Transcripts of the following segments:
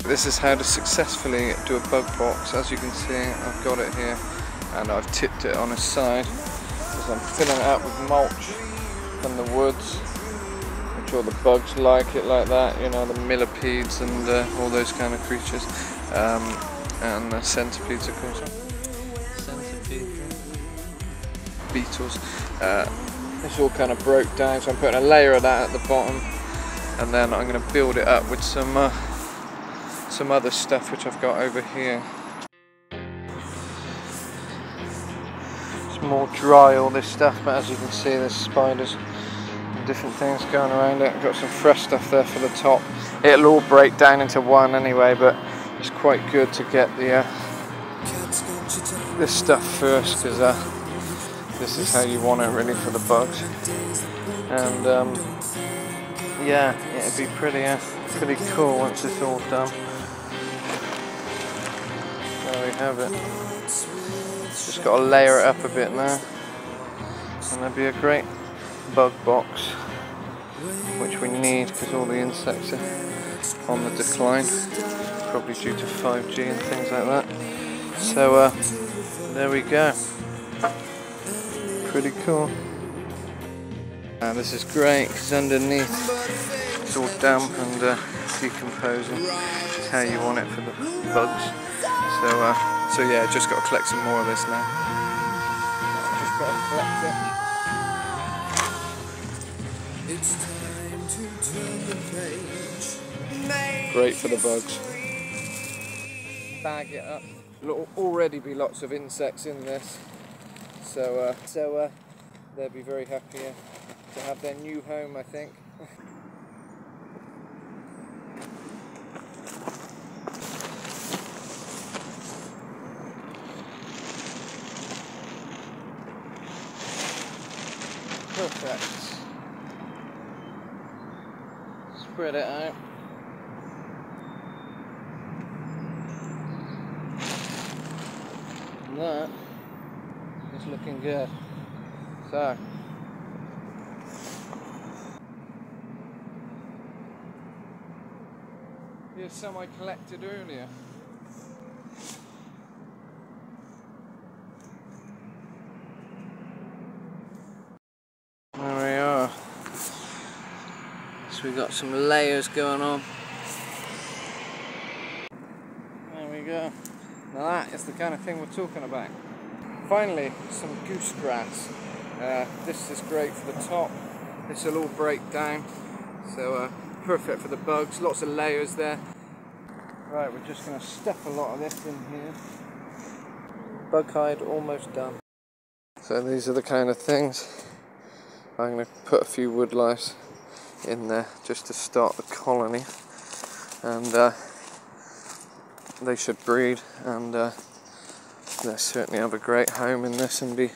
This is how to successfully do a bug box. As you can see, I've got it here and I've tipped it on its side because I'm filling it up with mulch from the woods, which all the bugs like it like that, you know, the millipedes and all those kind of creatures, and the centipedes, of course. Beetles. This all kind of broke down, so I'm putting a layer of that at the bottom, and then I'm going to build it up with some other stuff which I've got over here. It's more dry, all this stuff, but as you can see there's spiders and different things going around it. I've got some fresh stuff there for the top. It'll all break down into one anyway, but it's quite good to get the this stuff first, because this is how you want it really for the bugs. And yeah, it'd be pretty cool once it's all done. There we have it. Just got to layer it up a bit now, and there'll be a great bug box, which we need because all the insects are on the decline, probably due to 5G and things like that. So there we go. Pretty cool. This is great because underneath it's all damp and decomposing, which is how you want it for the bugs. So yeah, just got to collect some more of this now. Just got to collect it. Great for the bugs. Bag it up. There'll already be lots of insects in this, so they'll be very happy to have their new home, I think. Perfect. Spread it out. And that is looking good. So, here's some I collected earlier. There we are. So we've got some layers going on. There we go. Now that is the kind of thing we're talking about. Finally, some goose grass. This is great for the top. This will all break down. So perfect for the bugs. Lots of layers there. Right, we're just going to stuff a lot of this in here. Bug hide almost done. So these are the kind of things. I'm going to put a few woodlice in there just to start the colony, and they should breed, and they'll certainly have a great home in this and be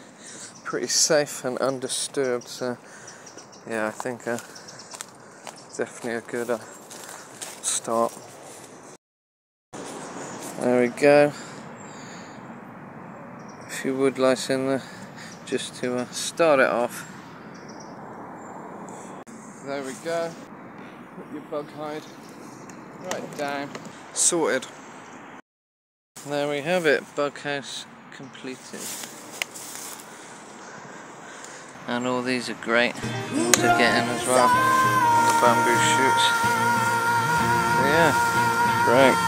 pretty safe and undisturbed. So yeah, I think definitely a good start. There we go. A few woodlice in there just to start it off. There we go. Put your bug hide right down. Sorted. There we have it. Bug house completed. And all these are great to get in as well. The bamboo shoots. So yeah, great.